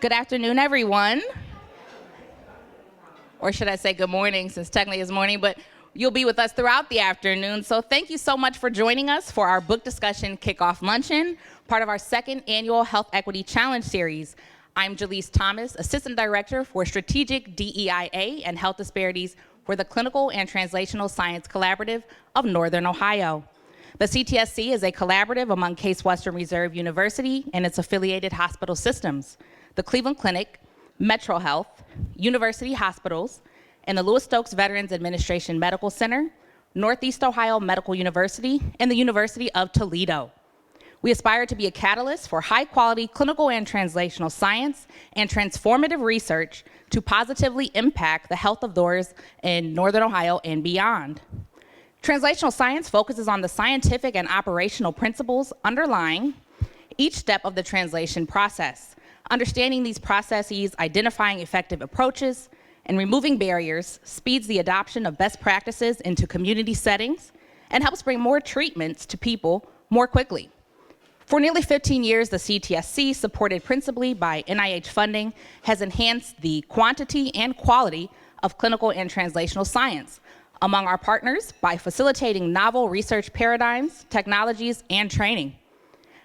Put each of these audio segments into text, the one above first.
Good afternoon, everyone. Or should I say good morning, since technically it's morning, but you'll be with us throughout the afternoon. So thank you so much for joining us for our book discussion kickoff luncheon, part of our second annual Health Equity Challenge series. I'm Jaleese Thomas, Assistant Director for Strategic DEIA and Health Disparities for the Clinical and Translational Science Collaborative of Northern Ohio. The CTSC is a collaborative among Case Western Reserve University and its affiliated hospital systems, the Cleveland Clinic, Metro Health, University Hospitals, and the Lewis-Stokes Veterans Administration Medical Center, Northeast Ohio Medical University, and the University of Toledo. We aspire to be a catalyst for high-quality clinical and translational science and transformative research to positively impact the health of those in Northern Ohio and beyond. Translational science focuses on the scientific and operational principles underlying each step of the translation process. Understanding these processes, identifying effective approaches, and removing barriers speeds the adoption of best practices into community settings and helps bring more treatments to people more quickly. For nearly 15 years, the CTSC, supported principally by NIH funding, has enhanced the quantity and quality of clinical and translational science among our partners by facilitating novel research paradigms, technologies, and training.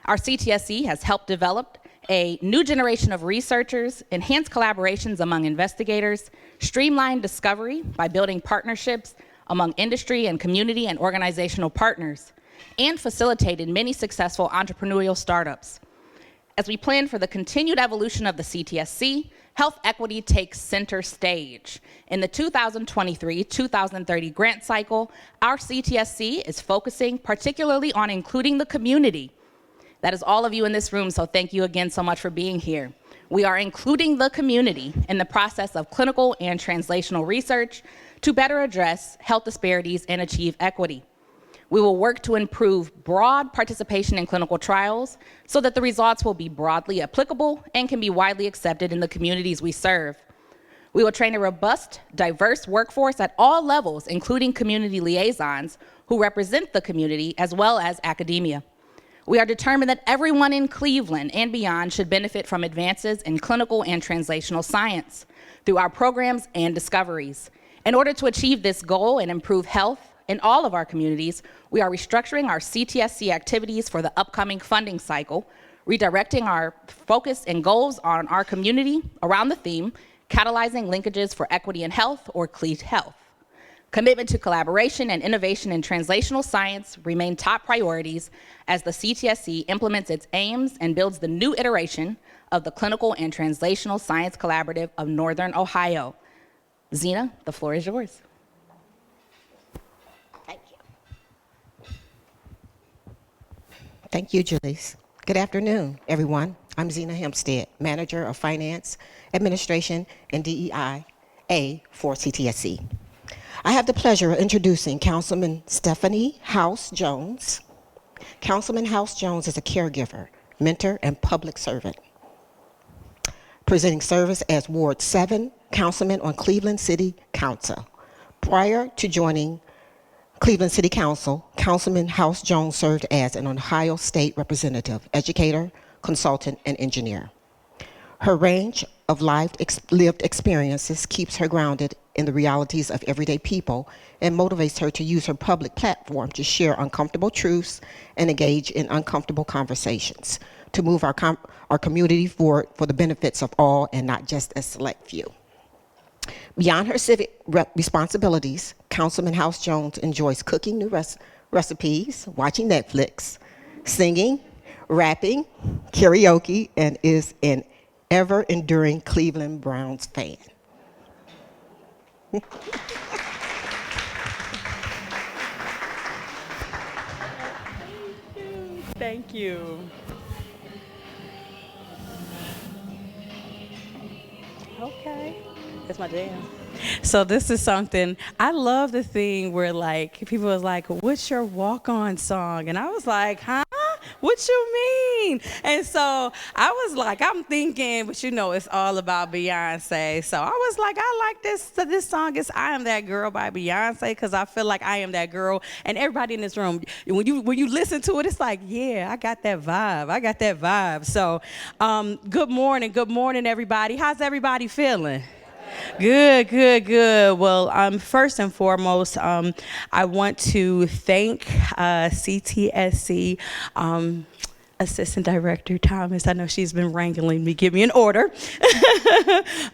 Our CTSC has helped develop a new generation of researchers, enhanced collaborations among investigators, streamlined discovery by building partnerships among industry and community and organizational partners, and facilitated many successful entrepreneurial startups. As we plan for the continued evolution of the CTSC, health equity takes center stage. In the 2023-2030 grant cycle, our CTSC is focusing particularly on including the community. That is all of you in this room, so thank you again so much for being here. We are including the community in the process of clinical and translational research to better address health disparities and achieve equity. We will work to improve broad participation in clinical trials so that the results will be broadly applicable and can be widely accepted in the communities we serve. We will train a robust, diverse workforce at all levels, including community liaisons who represent the community as well as academia. We are determined that everyone in Cleveland and beyond should benefit from advances in clinical and translational science through our programs and discoveries. In order to achieve this goal and improve health in all of our communities, we are restructuring our CTSC activities for the upcoming funding cycle, redirecting our focus and goals on our community around the theme, catalyzing linkages for equity in health, or CLEAT Health. Commitment to collaboration and innovation in translational science remain top priorities as the CTSC implements its aims and builds the new iteration of the Clinical and Translational Science Collaborative of Northern Ohio. Zena, the floor is yours. Thank you. Thank you, Jaleese. Good afternoon, everyone. I'm Zena Hempstead, Manager of Finance, Administration, and DEIA for CTSC. I have the pleasure of introducing Councilman Stephanie Howse-Jones. Councilman Howse-Jones is a caregiver, mentor, and public servant, presenting service as Ward 7 Councilman on Cleveland City Council. Prior to joining Cleveland City Council, Councilman Howse-Jones served as an Ohio State representative, educator, consultant, and engineer. Her range of lived experiences keeps her grounded in the realities of everyday people and motivates her to use her public platform to share uncomfortable truths and engage in uncomfortable conversations to move our community forward for the benefits of all and not just a select few. Beyond her civic responsibilities, Councilman Howse-Jones enjoys cooking new recipes, watching Netflix, singing, rapping, karaoke, and is an ever-enduring Cleveland Browns fan. Thank you. Okay, that's my jam. So this is something, I love the thing where like, people was like, what's your walk-on song? And I was like, huh? What you mean? And so I was like, I'm thinking, but you know, it's all about Beyonce. So I was like, I like this song. It's I Am That Girl by Beyonce, because I feel like I am that girl. And everybody in this room, when you listen to it, it's like, yeah, I got that vibe. So good morning, everybody. How's everybody feeling? Good. Well, first and foremost, I want to thank CTSC Assistant Director Thomas. I know she's been wrangling me, give me an order.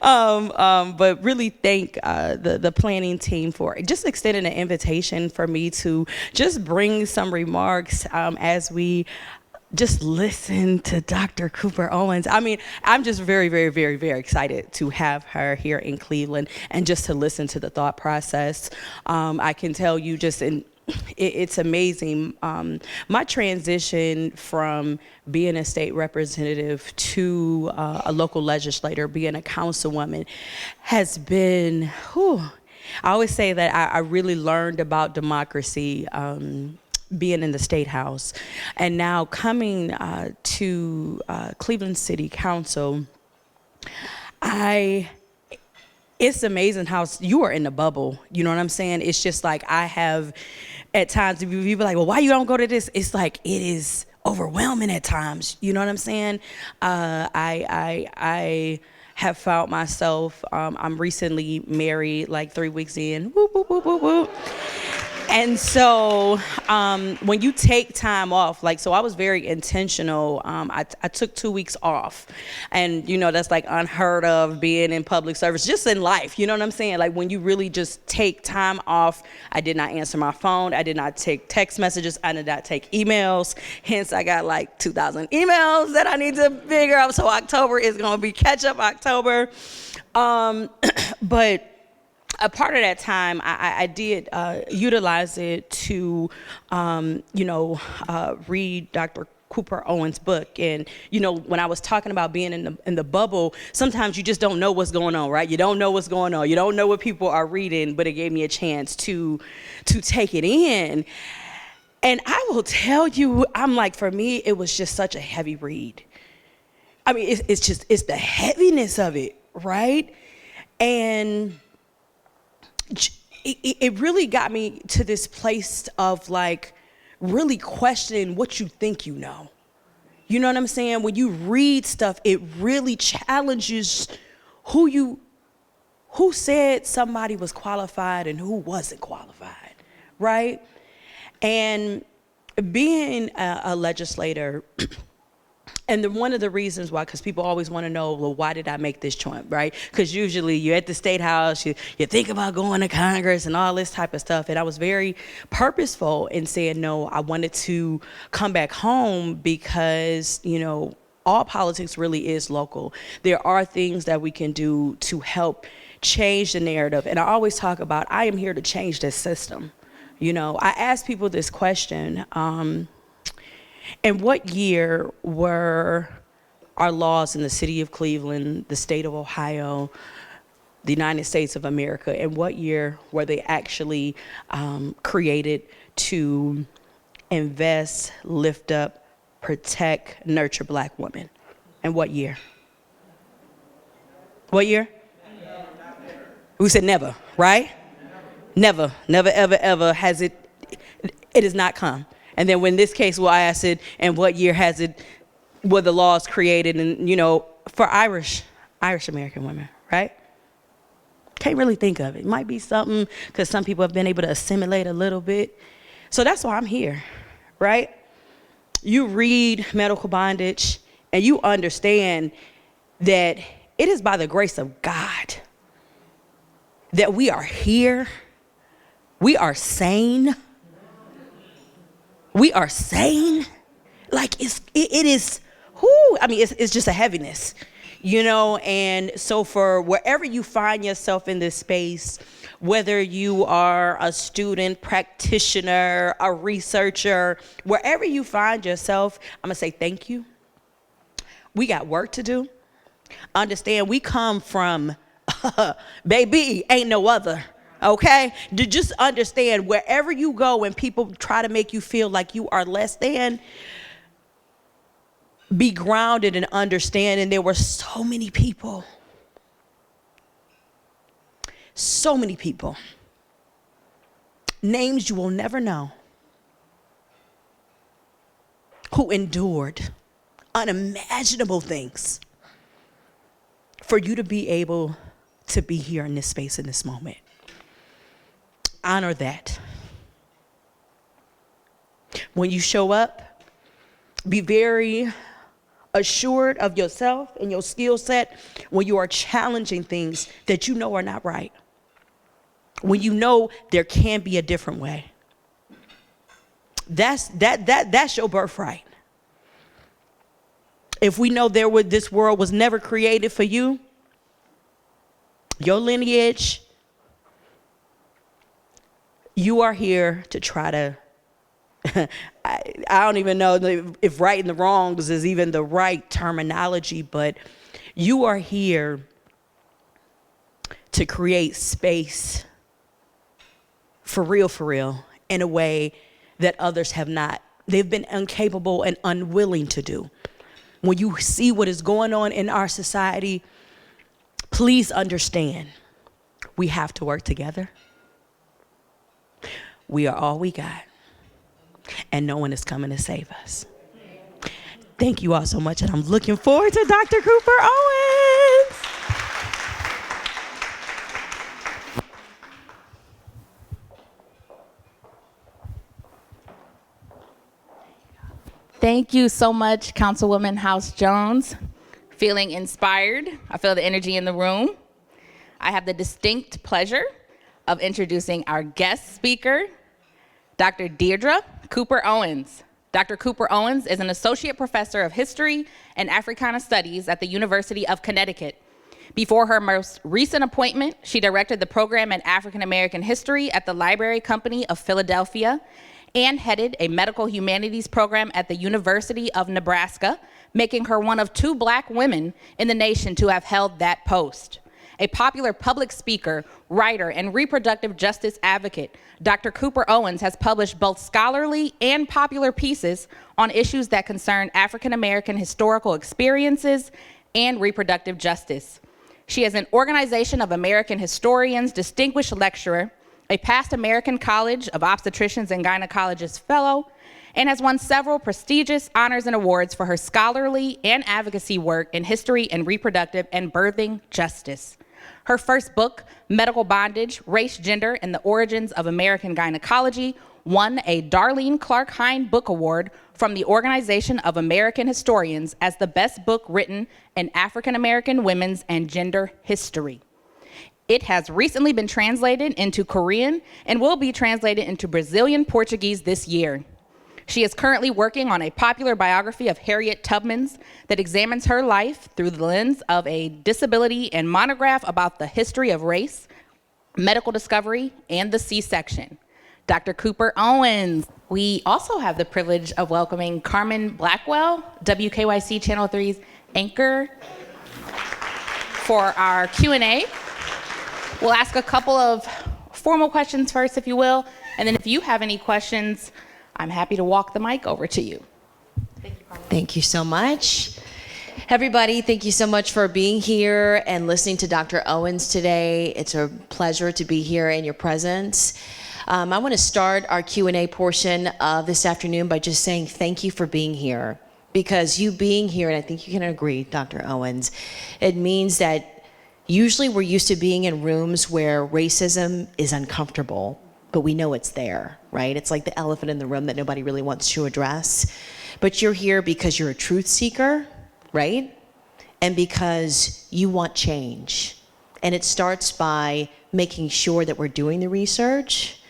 But really thank the planning team for just extending an invitation for me to just bring some remarks as we just listen to Dr. Cooper Owens. I mean, I'm just very, very, very, very excited to have her here in Cleveland and just to listen to the thought process. I can tell you it's amazing. My transition from being a state representative to a local legislator, being a councilwoman, has been, I always say that I really learned about democracy being in the State House. And now coming to Cleveland City Council, it's amazing how you are in the bubble. You know what I'm saying? It's just like I have, at times, people be like, well, why you don't go to this? It's like, it is overwhelming at times. You know what I'm saying? I have found myself, I'm recently married, like 3 weeks in, whoop, whoop, whoop, whoop, whoop. And so when you take time off, so I was very intentional. I took 2 weeks off. And, you know, that's like unheard of, being in public service, just in life. You know what I'm saying? Like when you really just take time off, I did not answer my phone. I did not take text messages. I did not take emails. Hence, I got like 2,000 emails that I need to figure out. So October is going to be catch-up October. But a part of that time, I did utilize it to, read Dr. Cooper Owens' book. And, you know, when I was talking about being in the bubble, sometimes you just don't know what's going on, right? You don't know what's going on. You don't know what people are reading, but it gave me a chance to take it in. And I will tell you, I'm like, for me, it was just such a heavy read. I mean, it's the heaviness of it, right? And it really got me to this place of like really questioning what you think you know. You know what I'm saying? When you read stuff, it really challenges who said somebody was qualified and who wasn't qualified, right? And being a legislator, and one of the reasons why, because people always want to know, well, why did I make this choice, right? Because usually you're at the State House, you think about going to Congress and all this type of stuff. And I was very purposeful in saying, no, I wanted to come back home because, you know, all politics really is local. There are things that we can do to help change the narrative. And I always talk about, I am here to change this system. You know, I ask people this question, in what year were our laws in the city of Cleveland, the state of Ohio, the United States of America, and what year were they actually created to invest, lift up, protect, nurture Black women? And what year? What year? We said never, right? Never, ever has it has not come. And then when this case, well, I asked it, and what year were the laws created, and, you know, for Irish American women, right? Can't really think of it. It might be something, because some people have been able to assimilate a little bit. So that's why I'm here, right? You read Medical Bondage, and you understand that it is by the grace of God that we are here. We are sane. We are sane. Like it is, I mean, it's just a heaviness, you know? And so for wherever you find yourself in this space, whether you are a student, practitioner, a researcher, wherever you find yourself, I'm gonna say thank you. We got work to do. Understand, we come from, baby, ain't no other. Okay? To just understand, wherever you go and people try to make you feel like you are less than, be grounded and understand. And there were so many people names you will never know, who endured unimaginable things for you to be able to be here in this space, in this moment. Honor that. When you show up, be very assured of yourself and your skill set when you are challenging things that you know are not right. When you know there can be a different way. That's your birthright. If we know this world was never created for you, your lineage, you are here to try to, I don't even know if right and the wrongs is even the right terminology, but you are here to create space for real, in a way that others have not. They've been incapable and unwilling to do. When you see what is going on in our society, please understand, we have to work together. We are all we got, and no one is coming to save us. Thank you all so much, and I'm looking forward to Dr. Cooper Owens. Thank you so much, Councilwoman Howse-Jones. Feeling inspired. I feel the energy in the room. I have the distinct pleasure of introducing our guest speaker, Dr. Deirdre Cooper Owens. Dr. Cooper Owens is an associate professor of history and Africana studies at the University of Connecticut. Before her most recent appointment, she directed the program in African American history at the Library Company of Philadelphia and headed a medical humanities program at the University of Nebraska, making her one of 2 Black women in the nation to have held that post. A popular public speaker, writer, and reproductive justice advocate, Dr. Cooper Owens has published both scholarly and popular pieces on issues that concern African American historical experiences and reproductive justice. She is an Organization of American Historians Distinguished Lecturer, a past American College of Obstetricians and Gynecologists Fellow, and has won several prestigious honors and awards for her scholarly and advocacy work in history and reproductive and birthing justice. Her first book, Medical Bondage, Race, Gender, and the Origins of American Gynecology, won a Darlene Clark Hine Book Award from the Organization of American Historians as the best book written in African American women's and gender history. It has recently been translated into Korean and will be translated into Brazilian Portuguese this year. She is currently working on a popular biography of Harriet Tubman's that examines her life through the lens of a disability and monograph about the history of race, medical discovery, and the C-section. Dr. Cooper Owens. We also have the privilege of welcoming Carmen Blackwell, WKYC Channel 3's anchor, for our Q&A. We'll ask a couple of formal questions first, if you will, and then if you have any questions, I'm happy to walk the mic over to you. Thank you, Carmen. Thank you so much. Everybody, thank you so much for being here and listening to Dr. Owens today. It's a pleasure to be here in your presence. I want to start our Q&A portion of this afternoon by just saying thank you for being here. Because you being here, and I think you can agree, Dr. Owens, it means that usually we're used to being in rooms where racism is uncomfortable, but we know it's there, right? It's like the elephant in the room that nobody really wants to address. But you're here because you're a truth seeker, right? And because you want change. And it starts by making sure that we're doing the research.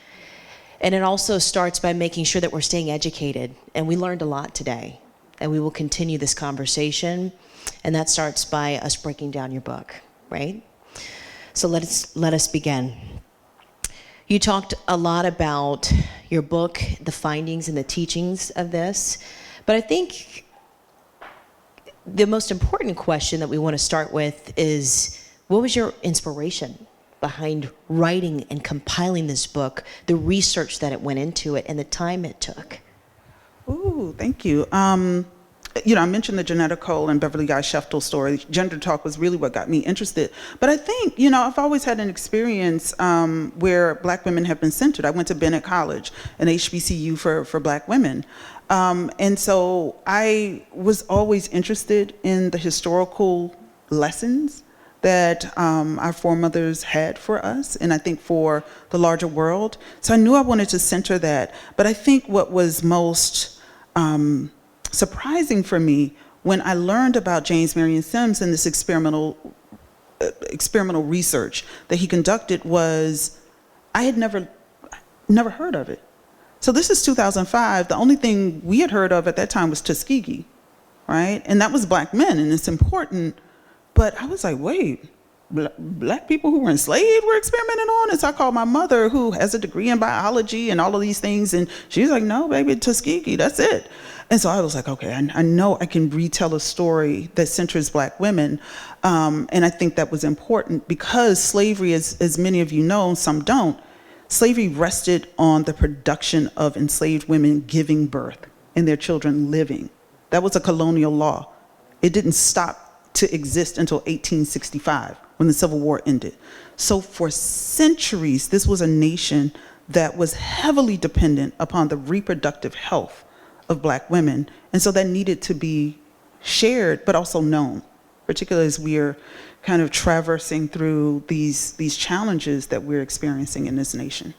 And it also starts by making sure that we're staying educated. And we learned a lot today. And we will continue this conversation. And that starts by us breaking down your book, right? So let us begin. You talked a lot about your book, the findings and the teachings of this. But I think the most important question that we want to start with is, what was your inspiration behind writing and compiling this book, the research that it went into it, and the time it took? Ooh, thank you. I mentioned the Janetta Cole and Beverly Guy Sheftel story. Gender talk was really what got me interested. But I think, I've always had an experience where Black women have been centered. I went to Bennett College, an HBCU for Black women. And so I was always interested in the historical lessons that our foremothers had for us, and I think for the larger world. So I knew I wanted to center that. But I think what was most surprising for me when I learned about James Marion Sims and this experimental research that he conducted was I had never heard of it. So this is 2005. The only thing we had heard of at that time was Tuskegee, right? And that was Black men, and it's important. But I was like, wait, Black people who were enslaved were experimenting on? And so I called my mother, who has a degree in biology and all of these things, and she's like, no, baby, Tuskegee, that's it. And so I was like, okay, I know I can retell a story that centers Black women. And I think that was important because slavery, as many of you know, some don't, slavery rested on the production of enslaved women giving birth and their children living. That was a colonial law. It didn't stop to exist until 1865 when the Civil War ended. So for centuries, this was a nation that was heavily dependent upon the reproductive health of Black women. And so that needed to be shared, but also known, particularly as we're kind of traversing through these challenges that we're experiencing in this nation.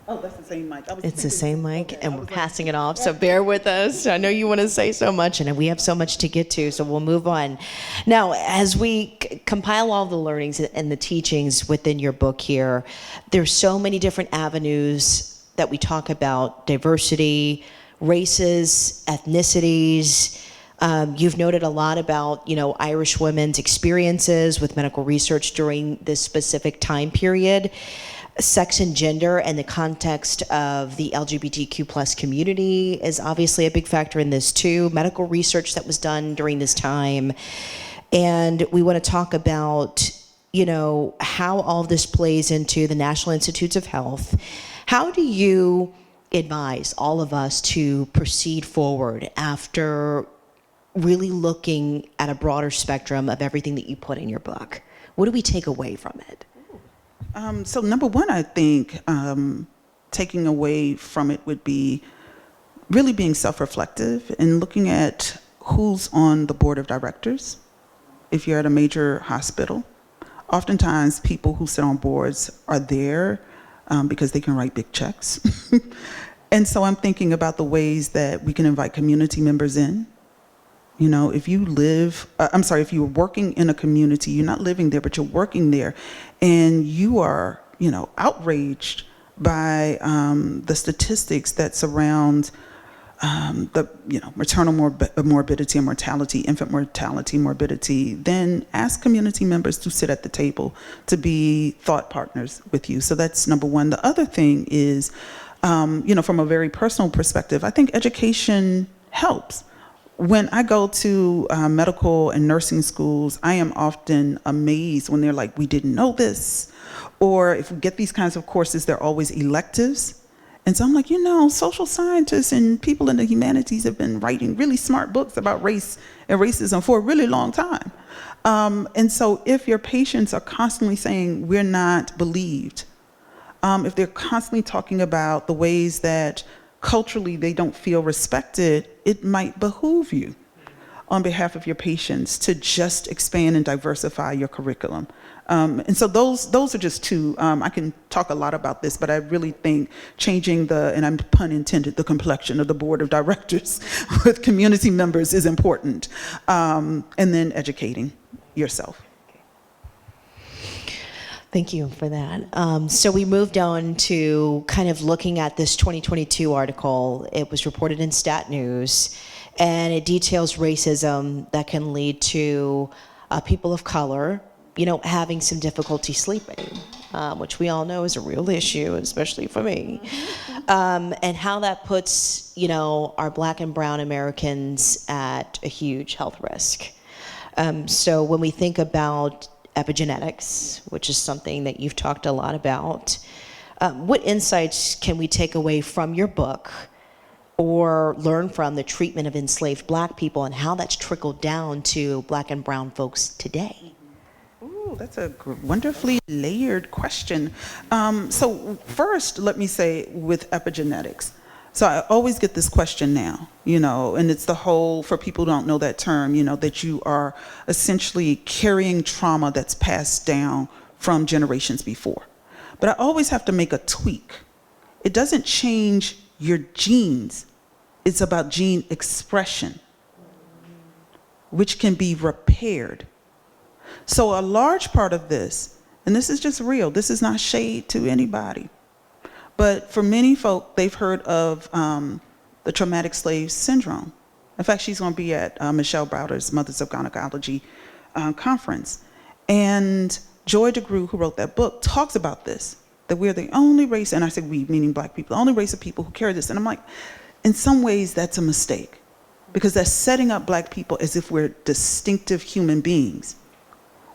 Oh, that's the same mic. It's the same mic, and we're passing it off, so bear with us. I know you want to say so much, and we have so much to get to, so we'll move on. Now, as we compile all the learnings and the teachings within your book here, there's so many different avenues that we talk about: diversity, races, ethnicities. You've noted a lot about, Irish women's experiences with medical research during this specific time period. Sex and gender and the context of the LGBTQ plus community is obviously a big factor in this too. Medical research that was done during this time. And we want to talk about, how all this plays into the National Institutes of Health. How do you advise all of us to proceed forward after really looking at a broader spectrum of everything that you put in your book? What do we take away from it? So number one, I think taking away from it would be really being self-reflective and looking at who's on the board of directors. If you're at a major hospital, oftentimes people who sit on boards are there because they can write big checks. And so I'm thinking about the ways that we can invite community members in. If you're working in a community, you're not living there, but you're working there, and you are, outraged by the statistics that surround maternal morbidity and mortality, infant mortality, morbidity, then ask community members to sit at the table, to be thought partners with you. So that's number one. The other thing is, from a very personal perspective, I think education helps. When I go to medical and nursing schools, I am often amazed when they're like, we didn't know this. Or if we get these kinds of courses, they're always electives. And so I'm like, social scientists and people in the humanities have been writing really smart books about race and racism for a really long time. And so if your patients are constantly saying, we're not believed, if they're constantly talking about the ways that culturally they don't feel respected, it might behoove you on behalf of your patients to just expand and diversify your curriculum. And so those are just two. I can talk a lot about this, but I really think changing and I'm pun intended, the complexion of the board of directors with community members is important. And then educating yourself. Thank you for that. So we moved on to kind of looking at this 2022 article. It was reported in Stat News, and it details racism that can lead to people of color, having some difficulty sleeping, which we all know is a real issue, especially for me, and how that puts, our Black and brown Americans at a huge health risk. So when we think about epigenetics, which is something that you've talked a lot about, what insights can we take away from your book or learn from the treatment of enslaved Black people and how that's trickled down to Black and brown folks today? Ooh, that's a wonderfully layered question. So first, let me say with epigenetics. So I always get this question now, and it's the whole, for people who don't know that term, that you are essentially carrying trauma that's passed down from generations before. But I always have to make a tweak. It doesn't change your genes. It's about gene expression, which can be repaired. So a large part of this, and this is just real, this is not shade to anybody, but for many folk, they've heard of the traumatic slave syndrome. In fact, she's going to be at Michelle Browder's Mothers of Gynecology conference. And Joy DeGruy, who wrote that book, talks about this, that we're the only race, and I say we, meaning Black people, the only race of people who carry this. And I'm like, in some ways, that's a mistake, because that's setting up Black people as if we're distinctive human beings,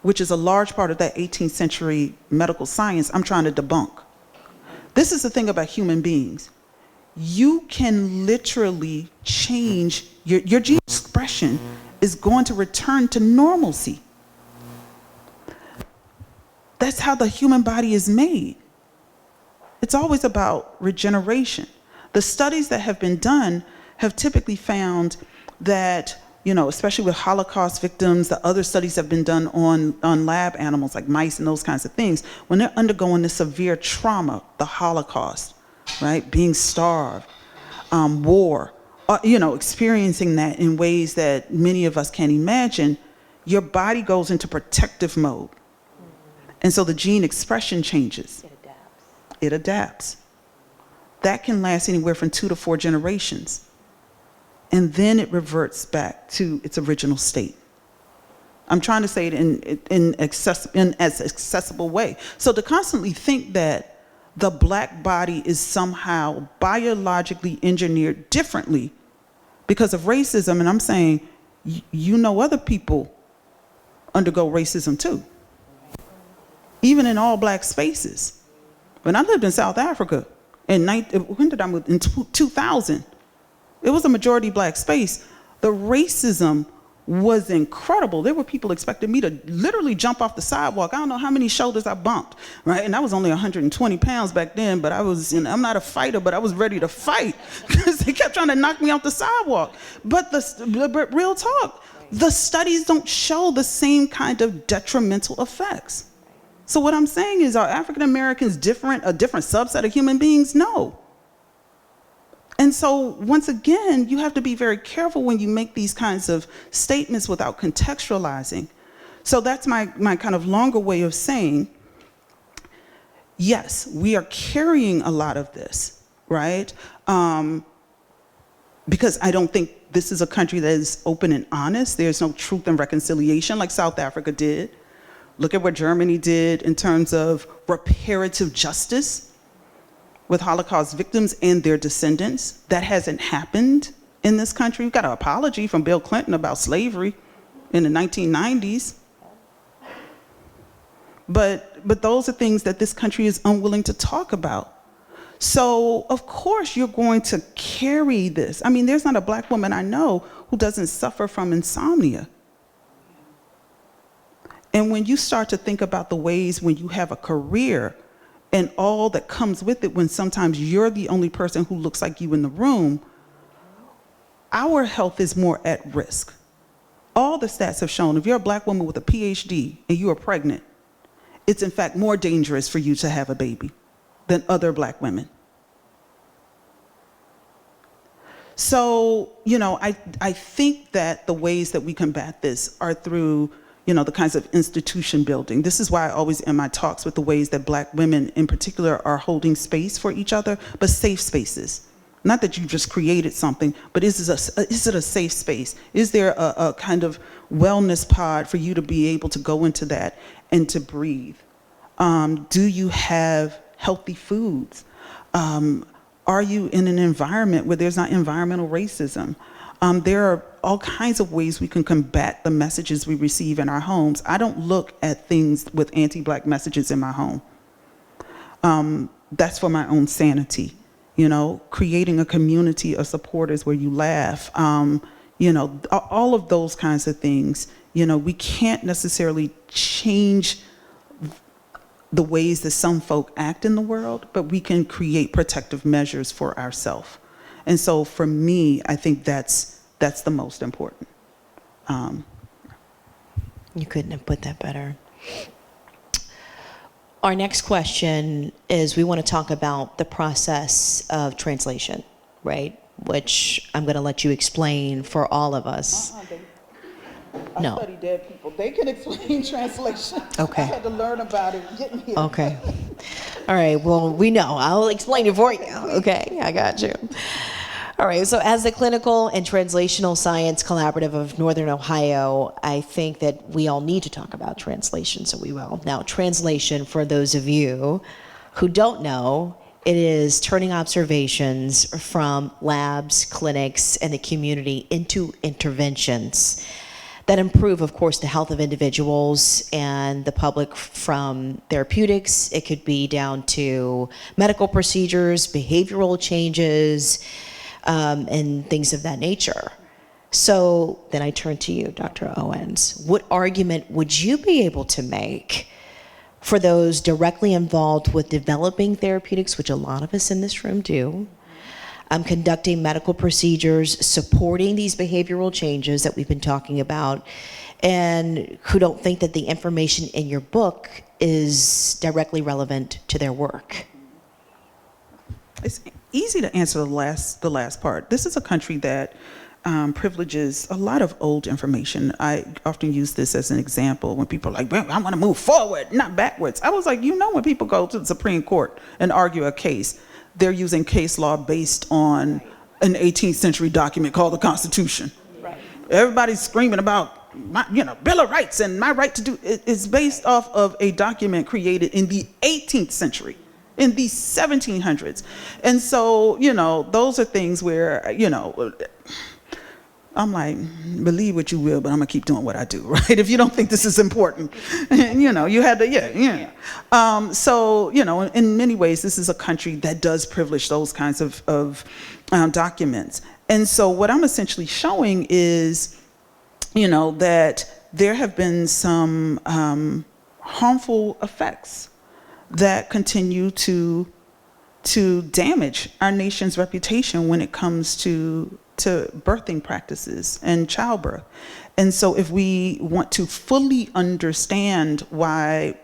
which is a large part of that 18th century medical science I'm trying to debunk. This is the thing about human beings. You can literally change, your gene expression is going to return to normalcy. That's how the human body is made. It's always about regeneration. The studies that have been done have typically found that, especially with Holocaust victims, the other studies have been done on lab animals like mice and those kinds of things. When they're undergoing this severe trauma, the Holocaust, right, being starved, war, experiencing that in ways that many of us can't imagine, your body goes into protective mode. And so the gene expression changes. It adapts. That can last anywhere from 2 to 4 generations. And then it reverts back to its original state. I'm trying to say it in as accessible way. So to constantly think that the Black body is somehow biologically engineered differently because of racism, and I'm saying, other people undergo racism too. Even in all Black spaces. When I lived in South Africa, when did I move? In 2000. It was a majority Black space. The racism was incredible. There were people expecting me to literally jump off the sidewalk. I don't know how many shoulders I bumped, right? And I was only 120 pounds back then, but I'm not a fighter, but I was ready to fight because they kept trying to knock me off the sidewalk. But real talk, the studies don't show the same kind of detrimental effects. So what I'm saying is, are African Americans a different subset of human beings? No. And so once again, you have to be very careful when you make these kinds of statements without contextualizing. So that's my kind of longer way of saying, yes, we are carrying a lot of this, right? Because I don't think this is a country that is open and honest. There's no truth and reconciliation like South Africa did. Look at what Germany did in terms of reparative justice with Holocaust victims and their descendants. That hasn't happened in this country. We got an apology from Bill Clinton about slavery in the 1990s. But those are things that this country is unwilling to talk about. So of course you're going to carry this. I mean, there's not a Black woman I know who doesn't suffer from insomnia. And when you start to think about the ways when you have a career and all that comes with it, when sometimes you're the only person who looks like you in the room, our health is more at risk. All the stats have shown if you're a Black woman with a PhD and you are pregnant, it's in fact more dangerous for you to have a baby than other Black women. So, I think that the ways that we combat this are through the kinds of institution building. This is why I always end my talks with the ways that Black women in particular are holding space for each other, but safe spaces. Not that you just created something, but is it a safe space? Is there a kind of wellness pod for you to be able to go into that and to breathe? Do you have healthy foods? Are you in an environment where there's not environmental racism? There are all kinds of ways we can combat the messages we receive in our homes. I don't look at things with anti-Black messages in my home. That's for my own sanity. creating a community of supporters where you laugh, all of those kinds of things. We can't necessarily change the ways that some folk act in the world, but we can create protective measures for ourselves. And so for me, I think that's the most important. You couldn't have put that better. Our next question is, we want to talk about the process of translation, right? Which I'm going to let you explain for all of us. I study dead people. They can explain translation. Okay. I had to learn about it getting here. Okay. All right. Well, we know. I'll explain it for you. Okay. I got you. All right. So as the Clinical and Translational Science Collaborative of Northern Ohio, I think that we all need to talk about translation, so we will. Now, translation, for those of you who don't know, it is turning observations from labs, clinics, and the community into interventions that improve, of course, the health of individuals and the public, from therapeutics. It could be down to medical procedures, behavioral changes, and things of that nature. So then I turn to you, Dr. Owens. What argument would you be able to make for those directly involved with developing therapeutics, which a lot of us in this room do, conducting medical procedures, supporting these behavioral changes that we've been talking about, and who don't think that the information in your book is directly relevant to their work? It's easy to answer the last part. This is a country that privileges a lot of old information. I often use this as an example when people are like, well, I want to move forward, not backwards. I was like, when people go to the Supreme Court and argue a case, they're using case law based on an 18th century document called the Constitution. Right. Everybody's screaming about Bill of Rights and my right to do it. It's based off of a document created in the 18th century, in the 1700s. And so, those are things where, I'm like, believe what you will, but I'm gonna keep doing what I do, right? If you don't think this is important, you had to, So, in many ways, this is a country that does privilege those kinds of documents. And so what I'm essentially showing is, that there have been some harmful effects that continue to damage our nation's reputation when it comes to birthing practices and childbirth. And so if we want to fully understand why,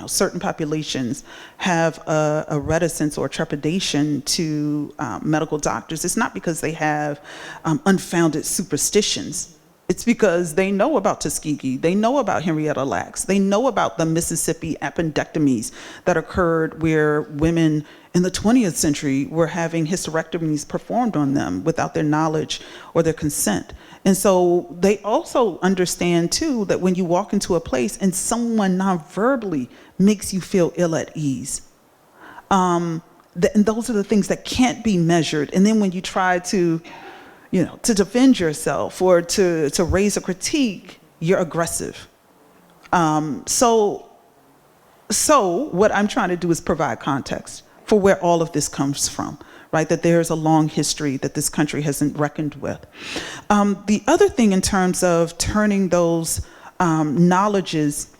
certain populations have a reticence or trepidation to medical doctors, it's not because they have unfounded superstitions. It's because they know about Tuskegee, they know about Henrietta Lacks, they know about the Mississippi appendectomies that occurred where women in the 20th century were having hysterectomies performed on them without their knowledge or their consent. And so they also understand too that when you walk into a place and someone non-verbally makes you feel ill at ease, and those are the things that can't be measured. And then when you try to defend yourself or to raise a critique, you're aggressive. So what I'm trying to do is provide context for where all of this comes from, right? That there's a long history that this country hasn't reckoned with. The other thing in terms of turning those knowledges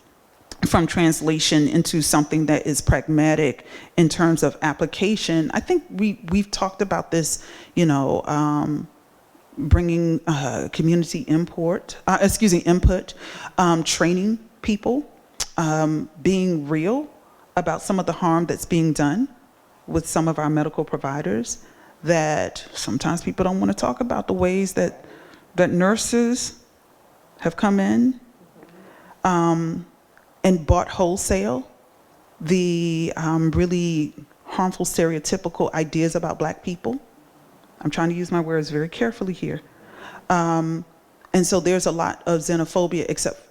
from translation into something that is pragmatic in terms of application, I think we've talked about this, bringing community input, training people, being real about some of the harm that's being done with some of our medical providers, that sometimes people don't want to talk about the ways that nurses have come in and bought wholesale the really harmful stereotypical ideas about Black people. I'm trying to use my words very carefully here. And so there's a lot of xenophobia, except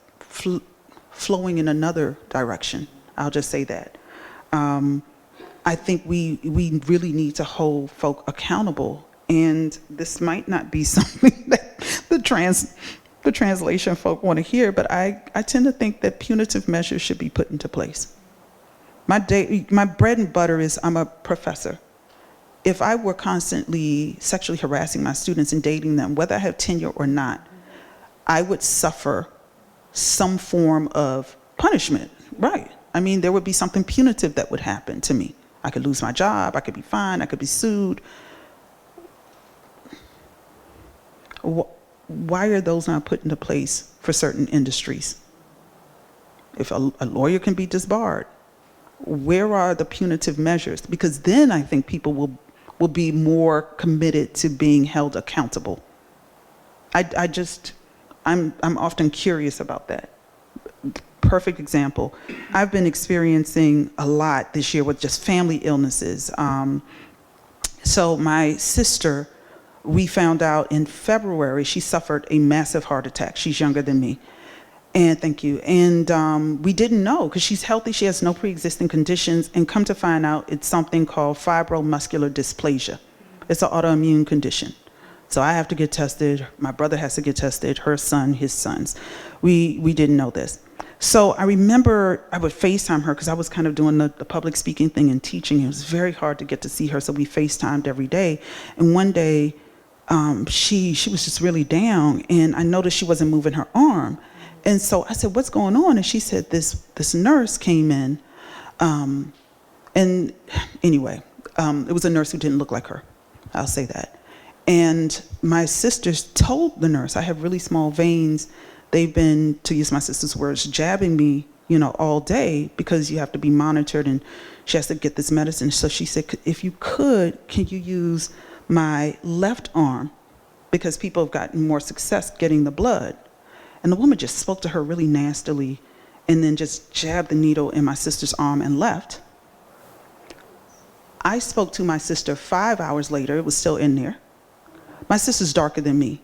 flowing in another direction. I'll just say that. I think we really need to hold folk accountable, and this might not be something that the translation folk want to hear, but I tend to think that punitive measures should be put into place. My bread and butter is I'm a professor, if I were constantly sexually harassing my students and dating them, whether I have tenure or not, I would suffer some form of punishment, right? I mean, there would be something punitive that would happen to me. I could lose my job, I could be fined, I could be sued. Why are those not put into place for certain industries? If a lawyer can be disbarred, where are the punitive measures? Because then I think people will be more committed to being held accountable. I'm often curious about that. Perfect example. I've been experiencing a lot this year with just family illnesses. So my sister, we found out in February, she suffered a massive heart attack. She's younger than me. And thank you. And we didn't know because she's healthy. She has no pre-existing conditions. And come to find out, it's something called fibromuscular dysplasia. It's an autoimmune condition. So I have to get tested. My brother has to get tested. Her son, his sons. We didn't know this. So I remember I would FaceTime her because I was kind of doing the public speaking thing and teaching. It was very hard to get to see her, so we FaceTimed every day. And one day, she was just really down, and I noticed she wasn't moving her arm. And so I said, "What's going on?" And she said, this nurse came in, and anyway, it was a nurse who didn't look like her. I'll say that. And my sisters told the nurse, "I have really small veins. They've been, to use my sister's words, jabbing me, all day because you have to be monitored and she has to get this medicine." So she said, "If you could, can you use my left arm? Because people have gotten more success getting the blood." And the woman just spoke to her really nastily and then just jabbed the needle in my sister's arm and left. I spoke to my sister 5 hours later. It was still in there. My sister's darker than me.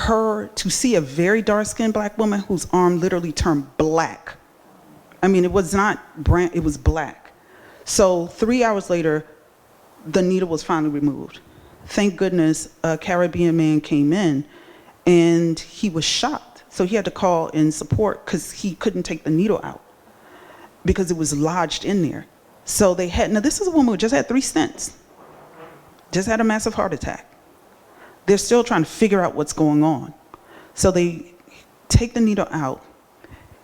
To see a very dark-skinned black woman whose arm literally turned black. I mean, it was not brown, it was black. So 3 hours later, the needle was finally removed. Thank goodness a Caribbean man came in and he was shocked. So he had to call in support because he couldn't take the needle out because it was lodged in there. So now this is a woman who just had 3 stents, just had a massive heart attack. They're still trying to figure out what's going on. So they take the needle out.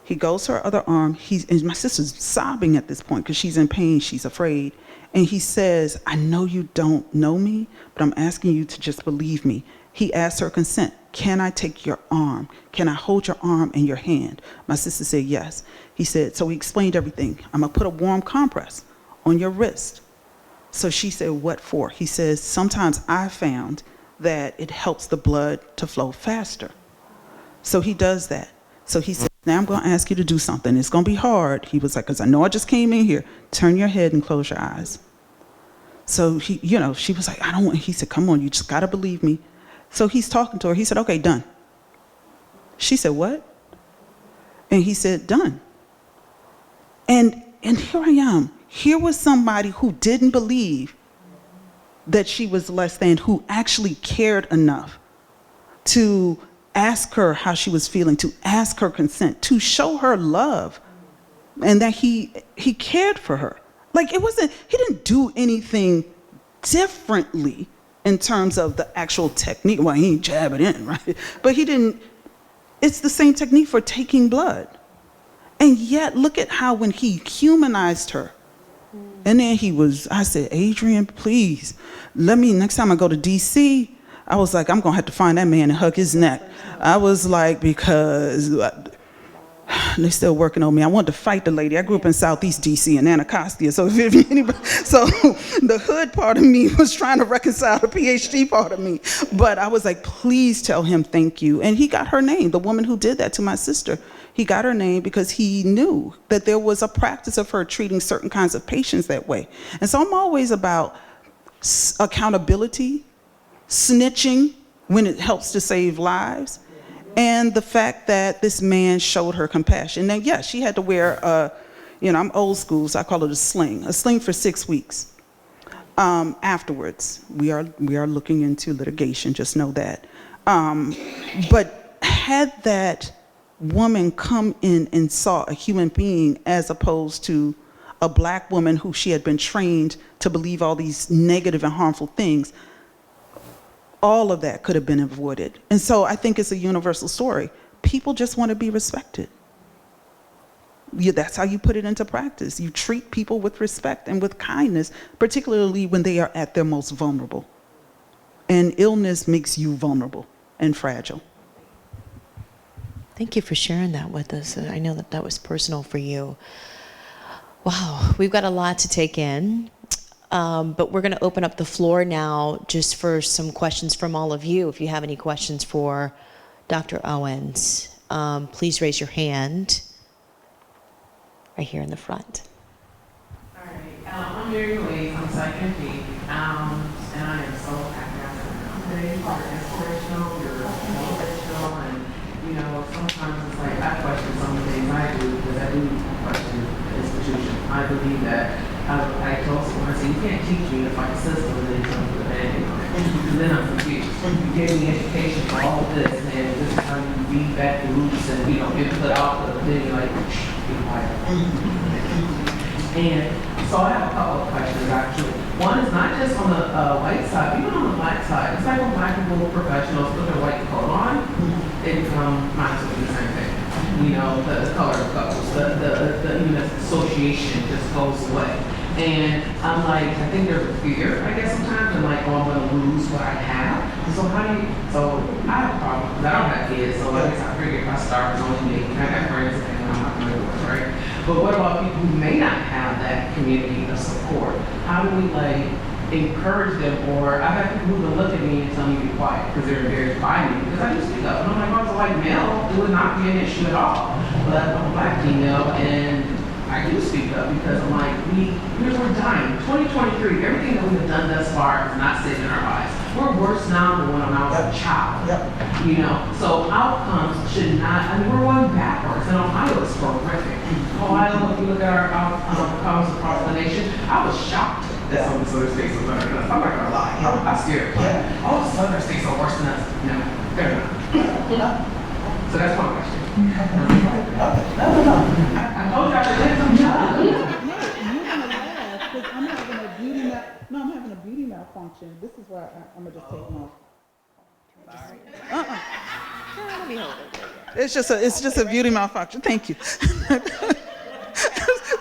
He goes to her other arm. And my sister's sobbing at this point because she's in pain, she's afraid. And he says, "I know you don't know me, but I'm asking you to just believe me." He asked her consent. "Can I take your arm? Can I hold your arm in your hand?" My sister said yes. He said, so he explained everything. "I'm gonna put a warm compress on your wrist." So she said, "What for?" He says, "Sometimes I found that it helps the blood to flow faster." So he does that. So he said, "Now I'm going to ask you to do something. It's going to be hard." He was like, "Because I know I just came in here. Turn your head and close your eyes." So she was like, "I don't want," he said, "Come on, you just got to believe me." So he's talking to her. He said, "Okay, done." She said, "What?" And he said, "Done." And here I am. Here was somebody who didn't believe that she was less than, who actually cared enough to ask her how she was feeling, to ask her consent, to show her love, and that he cared for her. Like, he didn't do anything differently in terms of the actual technique. Well, he ain't jabbing in, right? But it's the same technique for taking blood. And yet, look at how when he humanized her, and then I said, "Adrian, please, next time I go to DC, I was like, I'm going to have to find that man and hug his neck." I was like, because they're still working on me. I wanted to fight the lady. I grew up in Southeast DC in Anacostia. So the hood part of me was trying to reconcile the PhD part of me. But I was like, please tell him thank you. And he got her name, the woman who did that to my sister. He got her name because he knew that there was a practice of her treating certain kinds of patients that way. And so I'm always about accountability, snitching when it helps to save lives, and the fact that this man showed her compassion. And yes, she had to wear I'm old school, so I call it a sling for 6 weeks. Afterwards, we are looking into litigation, just know that. But had that woman come in and saw a human being as opposed to a black woman who she had been trained to believe all these negative and harmful things, all of that could have been avoided. And so I think it's a universal story. People just want to be respected. That's how you put it into practice. You treat people with respect and with kindness, particularly when they are at their most vulnerable. And illness makes you vulnerable and fragile. Thank you for sharing that with us. I know that that was personal for you. Wow, we've got a lot to take in, but we're going to open up the floor now just for some questions from all of you. If you have any questions for Dr. Owens, please raise your hand right here in the front. All right, I'm Mary Louise, I'm psych-NP, and I am so happy I said today. You're inspirational, you're motivational, and you know, sometimes it's like I question some of the things I do because I do question the institution. I believe that I told someone, I said, you can't teach me to fight the system and then come to the band, because then I'm confused. You gave me education for all of this, and this is how you beat back the roots and, you know, input output, then you're like, be quiet. And so I have a couple of questions actually. One is not just on the white side, even on the black side. It's like when black people, professionals, put their white coat on, they become might as well do the same thing. You know, the color of clothes, the even association just goes away. And I'm like, I think there's a fear, I guess sometimes, I'm like, oh, I'm gonna lose what I have. So how do you, so I have a problem, because I don't have kids, so I guess I figure if I start with only me, I have friends and I'm not gonna do it, right? But what about people who may not have that community of support? How do we like encourage them? Or I've had people who look at me and tell me to be quiet because they're embarrassed by me because I do speak up. And I'm like, if I was a white male, it would not be an issue at all. But I'm a black female and I do speak up because I'm like, we're dying. 2023, everything that we've done thus far is not saving our lives. We're worse now than when I was a child. You know, so outcomes should not, I mean, we're going backwards. And Ohio is horrific. Ohio, if you look at our outcomes across the nation, I was shocked that some of the southern states are better than us. I'm not gonna lie, I'm scared. All the southern states are worse than us. No, they're not. So that's my question. No. I told you I could let them know. I'm having a beauty malfunction. This is why I'm gonna just take them off. It's just a beauty malfunction. Thank you.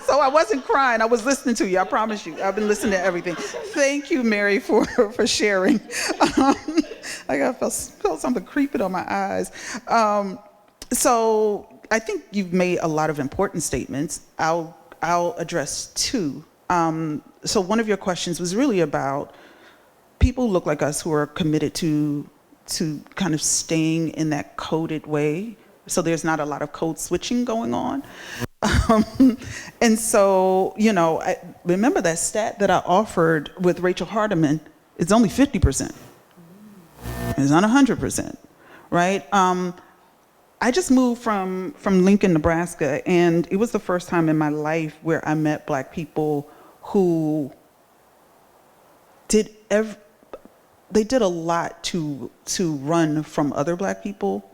So I wasn't crying. I was listening to you. I promise you. I've been listening to everything. Thank you, Mary, for sharing. I felt something creeping on my eyes. So I think you've made a lot of important statements. I'll address two. So one of your questions was really about people who look like us who are committed to kind of staying in that coded way. So there's not a lot of code switching going on. And so, you know, I remember that stat that I offered with Rachel Hardiman, it's only 50%. It's not 100%, right? I just moved from Lincoln, Nebraska, and it was the first time in my life where I met Black people who did a lot to run from other Black people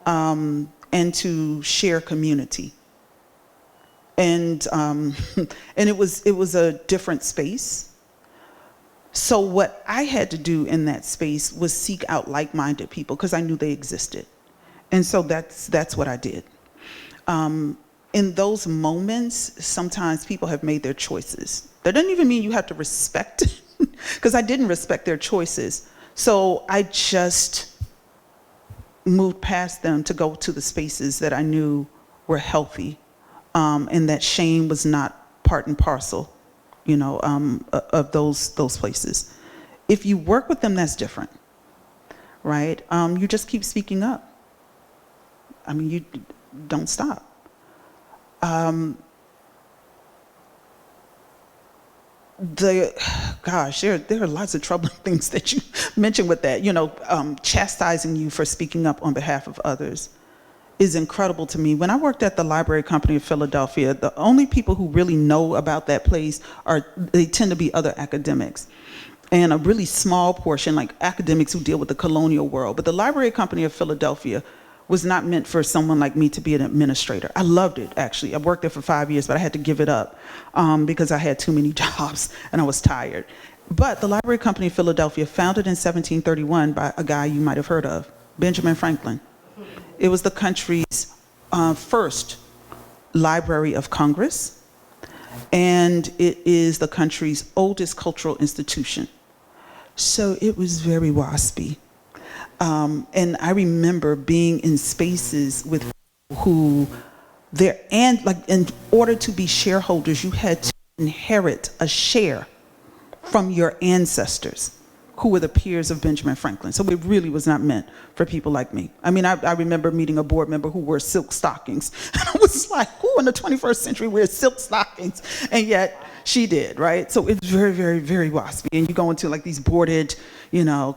and to share community. And it was a different space. So what I had to do in that space was seek out like-minded people because I knew they existed. And so that's what I did. In those moments, sometimes people have made their choices. That doesn't even mean you have to respect it, because I didn't respect their choices. So I just moved past them to go to the spaces that I knew were healthy, and that shame was not part and parcel, you know, of those places. If you work with them, that's different, right? You just keep speaking up. I mean, you don't stop. There are lots of troubling things that you mentioned with that. You know, chastising you for speaking up on behalf of others is incredible to me. When I worked at the Library Company of Philadelphia, the only people who really know about that place they tend to be other academics. And a really small portion, like academics who deal with the colonial world. But the Library Company of Philadelphia was not meant for someone like me to be an administrator. I loved it, actually. I worked there for 5 years, but I had to give it up because I had too many jobs and I was tired. But the Library Company of Philadelphia, founded in 1731 by a guy you might have heard of, Benjamin Franklin. It was the country's first Library of Congress, and it is the country's oldest cultural institution. So it was very waspy. And I remember being in spaces with people who, in order to be shareholders, you had to inherit a share from your ancestors, who were the peers of Benjamin Franklin. So it really was not meant for people like me. I mean, I remember meeting a board member who wore silk stockings. And I was like, who in the 21st century wears silk stockings? And yet she did, right? So it's very, very, very waspy. And you go into like these boarded,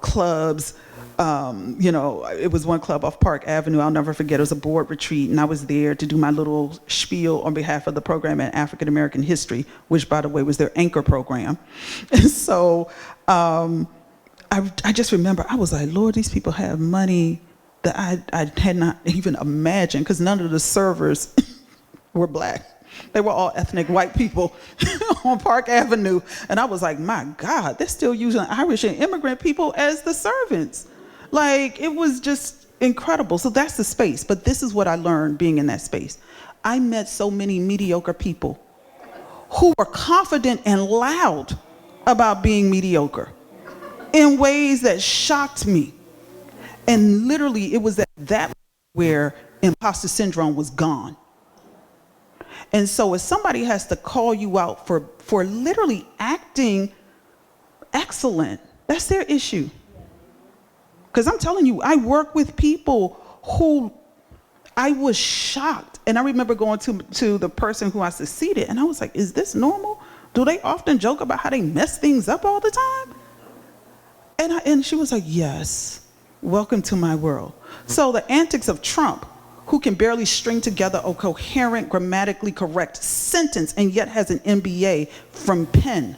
clubs. It was one club off Park Avenue. I'll never forget. It was a board retreat, and I was there to do my little spiel on behalf of the program in African American history, which, by the way, was their anchor program. And so I just remember, I was like, Lord, these people have money that I had not even imagined, because none of the servers were black. They were all ethnic white people on Park Avenue. And I was like, my God, they're still using Irish and immigrant people as the servants. Like, it was just incredible. So that's the space. But this is what I learned being in that space. I met so many mediocre people who were confident and loud about being mediocre in ways that shocked me. And literally, it was at that where imposter syndrome was gone. And so if somebody has to call you out for literally acting excellent, that's their issue. Because I'm telling you, I work with people who I was shocked. And I remember going to the person who I succeeded, and I was like, is this normal? Do they often joke about how they mess things up all the time? And she was like, yes, welcome to my world. So the antics of Trump, who can barely string together a coherent, grammatically correct sentence and yet has an MBA from Penn,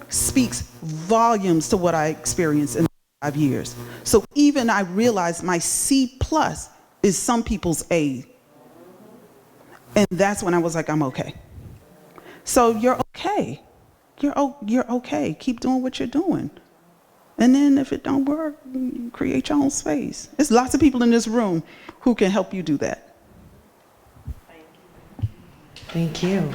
speaks volumes to what I experienced in 5 years. So even I realized my C+ is some people's A. And that's when I was like, I'm okay. So you're okay. You're okay. Keep doing what you're doing. And then if it don't work, you create your own space. There's lots of people in this room who can help you do that. Thank you.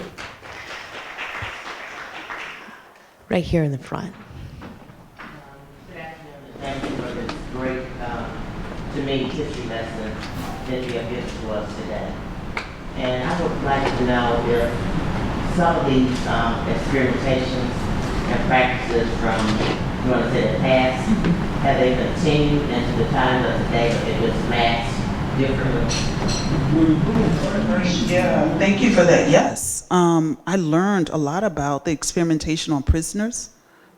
Right here in the front. Good afternoon, and thank you for this great, to me, history lesson that you have given to us today. And I would like to know if some of these experimentations and practices from, you want to say, the past, have they continued into the time of today, or it was masked differently? Yeah, thank you for that. Yes, I learned a lot about the experimentation on prisoners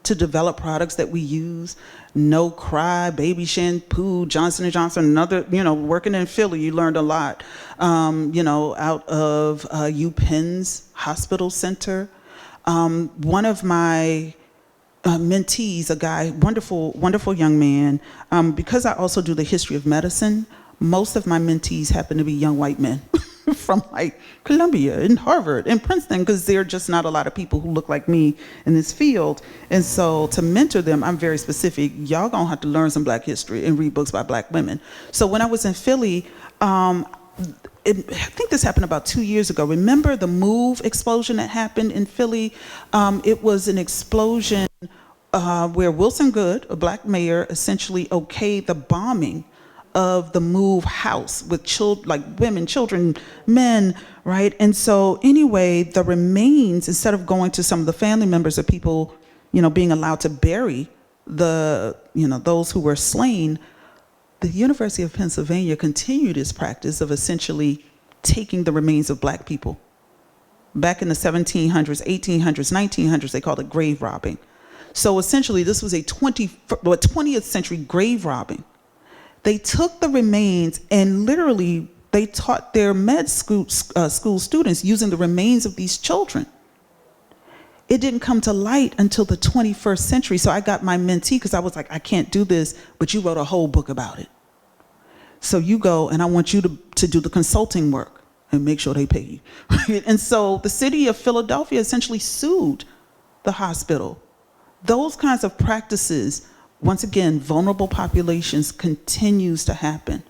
to develop products that we use. No Cry, baby shampoo, Johnson & Johnson, another, working in Philly, you learned a lot, out of UPenn's hospital center. One of my mentees, a guy, wonderful young man, because I also do the history of medicine, most of my mentees happen to be young white men from like Columbia and Harvard and Princeton, because there are just not a lot of people who look like me in this field. And so to mentor them, I'm very specific. Y'all gonna have to learn some Black history and read books by Black women. So when I was in Philly, I think this happened about 2 years ago. Remember the MOVE explosion that happened in Philly? It was an explosion where Wilson Goode, a Black mayor, essentially okayed the bombing of the MOVE house with children, like women, children, men, right? And so anyway, the remains, instead of going to some of the family members of people, being allowed to bury those who were slain, the University of Pennsylvania continued its practice of essentially taking the remains of Black people. Back in the 1700s, 1800s, 1900s, they called it grave robbing. So essentially, this was a 20th century grave robbing. They took the remains and literally they taught their med school students using the remains of these children. It didn't come to light until the 21st century. So I got my mentee, because I was like, I can't do this, but you wrote a whole book about it. So you go, and I want you to do the consulting work and make sure they pay you. Right? And so the city of Philadelphia essentially sued the hospital. Those kinds of practices, once again, vulnerable populations, continues to happen.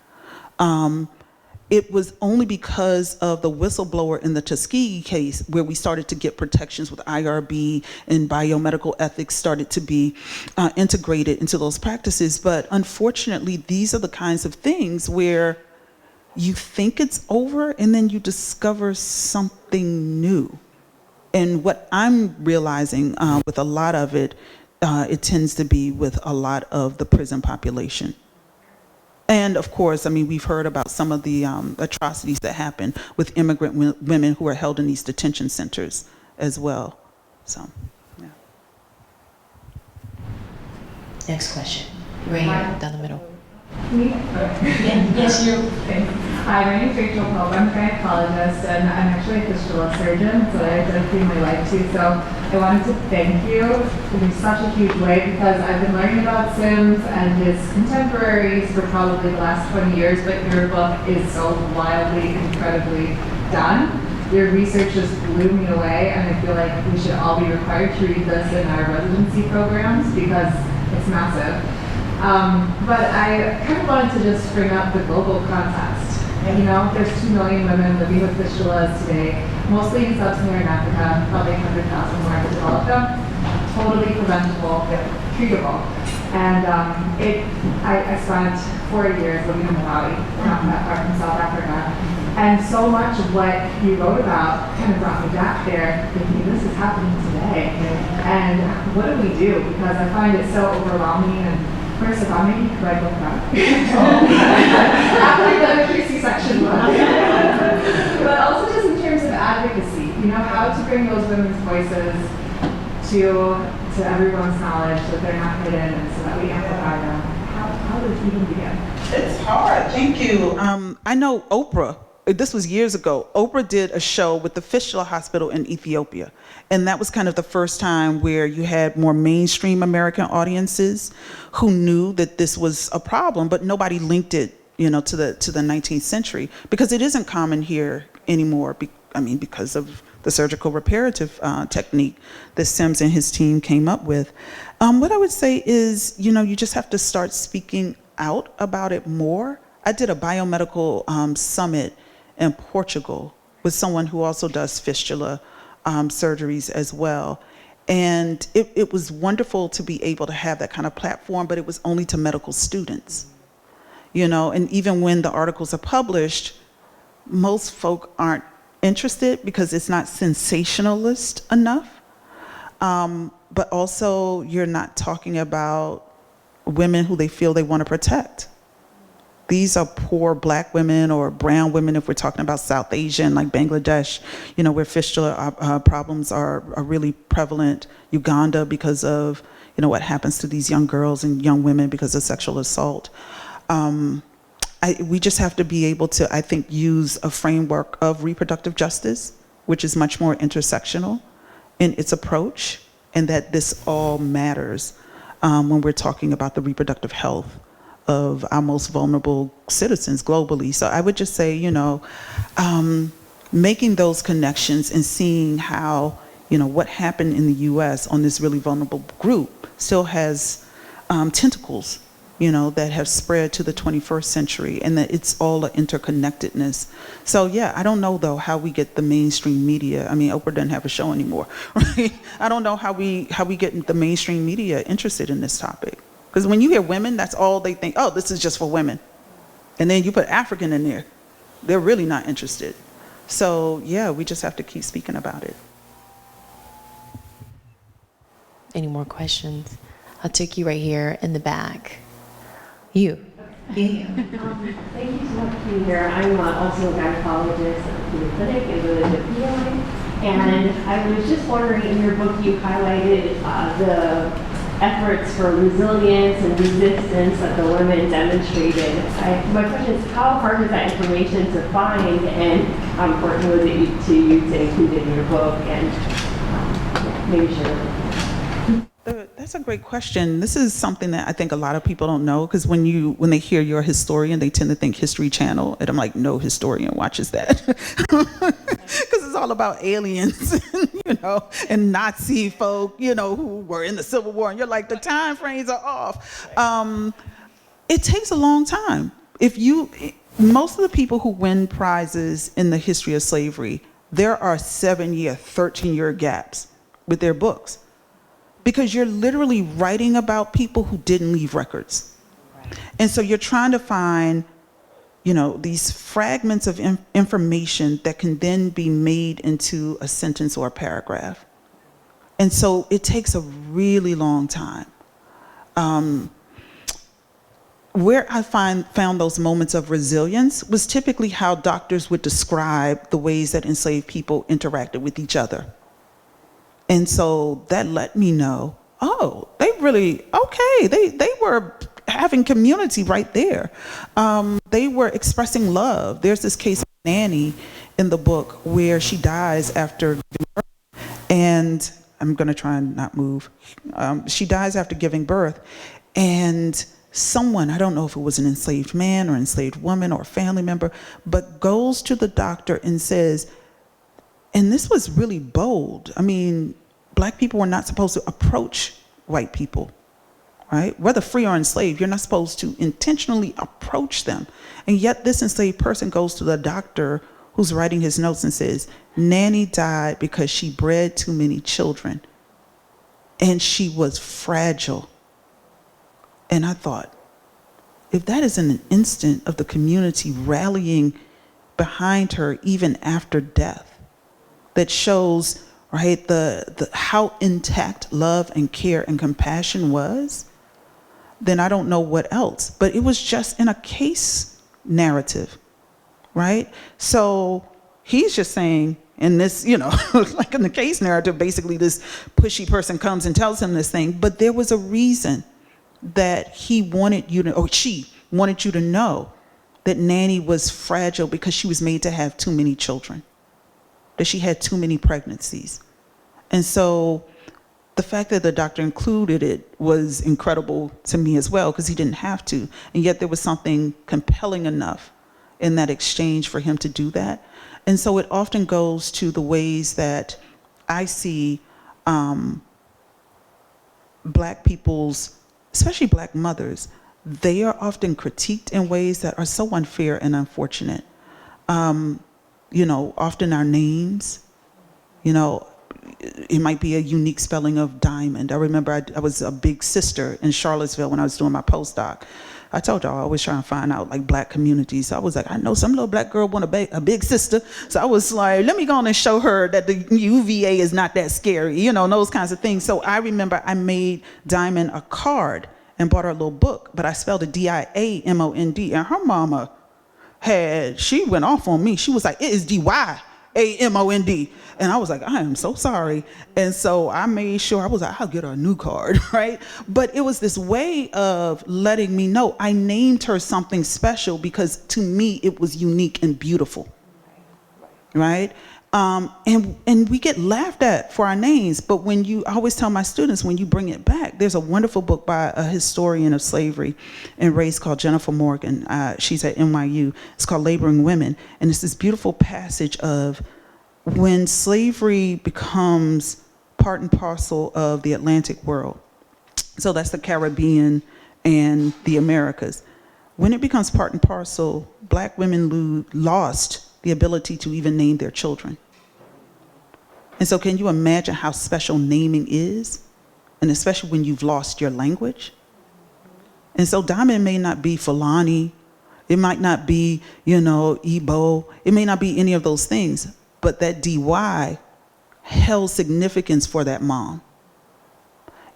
It was only because of the whistleblower in the Tuskegee case where we started to get protections with IRB and biomedical ethics started to be integrated into those practices. But unfortunately, these are the kinds of things where you think it's over and then you discover something new. And what I'm realizing with a lot of it, it tends to be with a lot of the prison population. And of course, I mean, we've heard about some of the atrocities that happen with immigrant women who are held in these detention centers as well. So, yeah. Next question. Right here, down the middle. Me? Yes, you. Hi, my name is Rachel Pope. I'm a gynecologist, and I'm actually a fistula surgeon, so I dedicate my life to. So I wanted to thank you in such a huge way because I've been learning about Sims and his contemporaries for probably the last 20 years, but your book is so wildly, incredibly done. Your research just blew me away, and I feel like we should all be required to read this in our residency programs because it's massive. But I kind of wanted to just bring up the global context. You know, there's 2 million women living with fistulas today, mostly in sub-Saharan Africa, probably 100,000 more to develop them. Totally preventable, treatable. And I spent 4 years living in Malawi, not that far from South Africa. And so much of what you wrote about kind of brought me back there, thinking this is happening today. And what do we do? Because I find it so overwhelming. And first of all, maybe you could write a book about it. After the C-section book. But also just in terms of advocacy, you know, how to bring those women's voices to everyone's knowledge, so that they're not hidden, and so that we amplify them. How does it even begin? It's hard. Thank you. I know Oprah. This was years ago. Oprah did a show with the fistula hospital in Ethiopia. And that was kind of the first time where you had more mainstream American audiences who knew that this was a problem, but nobody linked it, you know, to the 19th century because it isn't common here anymore. Because of the surgical reparative technique that Sims and his team came up with. What I would say is, you know, you just have to start speaking out about it more. I did a biomedical summit in Portugal with someone who also does fistula surgeries as well. And it was wonderful to be able to have that kind of platform, but it was only to medical students. You know, and even when the articles are published, most folk aren't interested because it's not sensationalist enough. But also you're not talking about women who they feel they want to protect. These are poor Black women or brown women if we're talking about South Asian, like Bangladesh, you know, where fistula problems are really prevalent. Uganda because of, you know, what happens to these young girls and young women because of sexual assault. We just have to be able to, I think, use a framework of reproductive justice, which is much more intersectional in its approach, and that this all matters when we're talking about the reproductive health of our most vulnerable citizens globally. So I would just say, you know, making those connections and seeing how, you know, what happened in the US on this really vulnerable group still has tentacles, you know, that have spread to the 21st century, and that it's all an interconnectedness. So yeah, I don't know though how we get the mainstream media. I mean, Oprah doesn't have a show anymore, right? I don't know how we get the mainstream media interested in this topic. Because when you hear women, that's all they think, oh, this is just for women. And then you put African in there, they're really not interested. So yeah, we just have to keep speaking about it. Any more questions? I'll take you right here in the back. You. Thank you so much for being here. I'm also a gynecologist at the clinic and really good feeling. And I was just wondering, in your book you highlighted the efforts for resilience and resistance that the women demonstrated. My question is, how hard is that information to find, and how important was it to you to include it in your book, and maybe share it? That That's a great question. This is something that I think a lot of people don't know, because when they hear you're a historian, they tend to think History Channel, and I'm like, no historian watches that, because it's all about aliens, and Nazi folk, who were in the Civil War, and you're like, the time frames are off. It takes a long time. Most of the people who win prizes in the history of slavery, there are 7-year, 13-year gaps with their books, because you're literally writing about people who didn't leave records. Right. And so you're trying to find, these fragments of information that can then be made into a sentence or a paragraph. And so it takes a really long time. Where I found those moments of resilience was typically how doctors would describe the ways that enslaved people interacted with each other. And so that let me know, they were having community right there. They were expressing love. There's this case of Nanny in the book where she dies after giving birth, and I'm gonna try and not move. She dies after giving birth, and someone, I don't know if it was an enslaved man or enslaved woman or a family member, but goes to the doctor and says, and this was really bold. I mean, Black people were not supposed to approach white people, right? Whether free or enslaved, you're not supposed to intentionally approach them. And yet this enslaved person goes to the doctor who's writing his notes and says, Nanny died because she bred too many children, and she was fragile. And I thought, if that is an instant of the community rallying behind her even after death, that shows, right, the how intact love and care and compassion was, then I don't know what else. But it was just in a case narrative, right? So he's just saying, in this, like in the case narrative, basically this pushy person comes and tells him this thing, but there was a reason that he wanted you to, or she wanted you to know that Nanny was fragile because she was made to have too many children, that she had too many pregnancies. And so the fact that the doctor included it was incredible to me as well, because he didn't have to. And yet there was something compelling enough in that exchange for him to do that. And so it often goes to the ways that I see Black people's, especially Black mothers, they are often critiqued in ways that are so unfair and unfortunate. Often our names, it might be a unique spelling of diamond. I remember I was a big sister in Charlottesville when I was doing my postdoc. I told y'all I always try and find out like Black communities. So I was like, I know some little Black girl want a big sister. So I was like, let me go on and show her that the UVA is not that scary, those kinds of things. So I remember I made Diamond a card and bought her a little book, but I spelled it Diamond, and her mama she went off on me. She was like, it is Diamond. And I was like, I am so sorry. And so I made sure, I was like, I'll get her a new card, right? But it was this way of letting me know I named her something special because to me it was unique and beautiful, right? And we get laughed at for our names, but I always tell my students, when you bring it back, there's a wonderful book by a historian of slavery and race called Jennifer Morgan. She's at NYU. It's called Laboring Women. And it's this beautiful passage of when slavery becomes part and parcel of the Atlantic world. So that's the Caribbean and the Americas. When it becomes part and parcel, Black women lost the ability to even name their children. And so can you imagine how special naming is? And especially when you've lost your language. And so Diamond may not be Fulani. It might not be, Igbo. It may not be any of those things. But that DY held significance for that mom.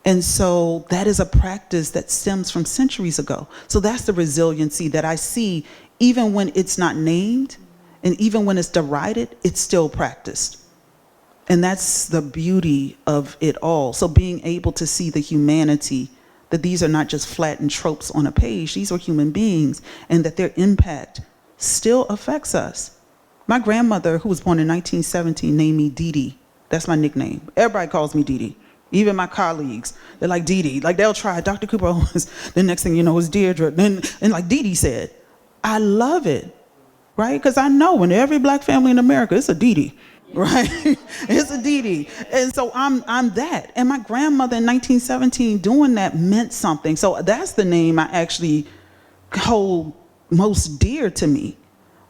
And so that is a practice that stems from centuries ago. So that's the resiliency that I see, even when it's not named and even when it's derided, it's still practiced. And that's the beauty of it all. So being able to see the humanity, that these are not just flattened tropes on a page, these are human beings, and that their impact still affects us. My grandmother, who was born in 1917, named me Dee Dee. That's my nickname. Everybody calls me Dee Dee, Even my colleagues, they're like, Dee Dee. Like, they'll try Dr. Cooper Owens. The next thing you know is Deirdre. And like Dee Dee said, I love it, right? Because I know in every black family in America, it's a Dee Dee, right? It's a Dee Dee. And so I'm that. And my grandmother in 1917 doing that meant something. So that's the name I actually hold most dear to me,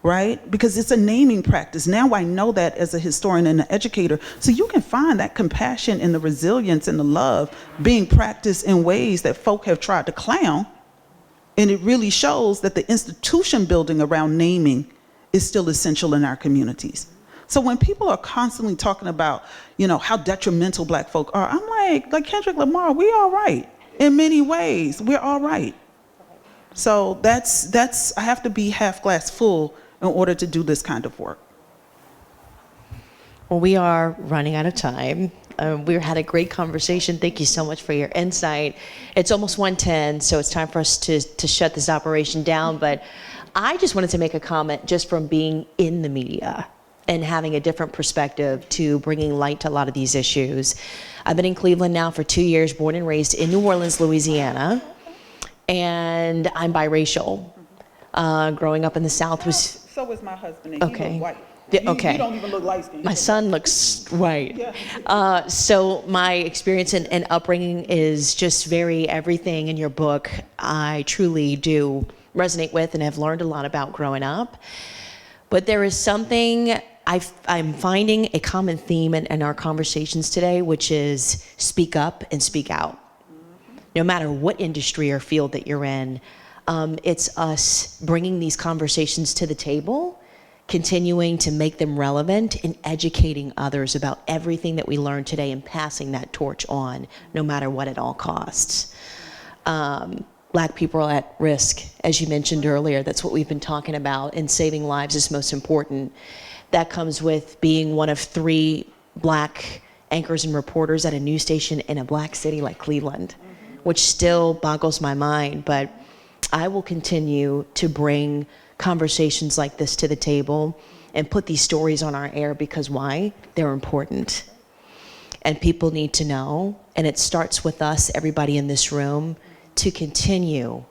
right? Because it's a naming practice. Now I know that as a historian and an educator. So you can find that compassion and the resilience and the love being practiced in ways that folk have tried to clown. And it really shows that the institution building around naming is still essential in our communities. So when people are constantly talking about, you know, how detrimental black folk are, I'm like Kendrick Lamar, we all right. In many ways, we're all right. So that's I have to be half glass full in order to do this kind of work. Well, we are running out of time. We had a great conversation. Thank you so much for your insight. It's almost 1:10, so it's time for us to shut this operation down. But I just wanted to make a comment just from being in the media and having a different perspective to bringing light to a lot of these issues. I've been in Cleveland now for 2 years, born and raised in New Orleans, Louisiana. And I'm biracial. Growing up in the South was... So was my husband, and Okay. he looked white. Yeah, okay. You don't even look light skinned. My son looks white. Yeah. So my experience and upbringing is just very everything in your book I truly do resonate with and have learned a lot about growing up. But there is something I'm finding a common theme in our conversations today, which is speak up and speak out. No matter what industry or field that you're in, it's us bringing these conversations to the table, continuing to make them relevant, and educating others about everything that we learned today and passing that torch on, no matter what at all costs. Black people are at risk, as you mentioned earlier. That's what we've been talking about, and saving lives is most important. That comes with being one of 3 black anchors and reporters at a news station in a black city like Cleveland, which still boggles my mind. But I will continue to bring conversations like this to the table and put these stories on our air because why? They're important. And people need to know. And it starts with us, everybody in this room, to continue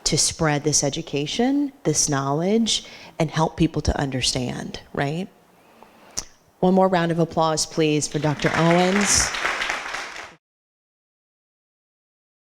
to spread this education, this knowledge, and help people to understand, right? One more round of applause, please, for Dr. Owens.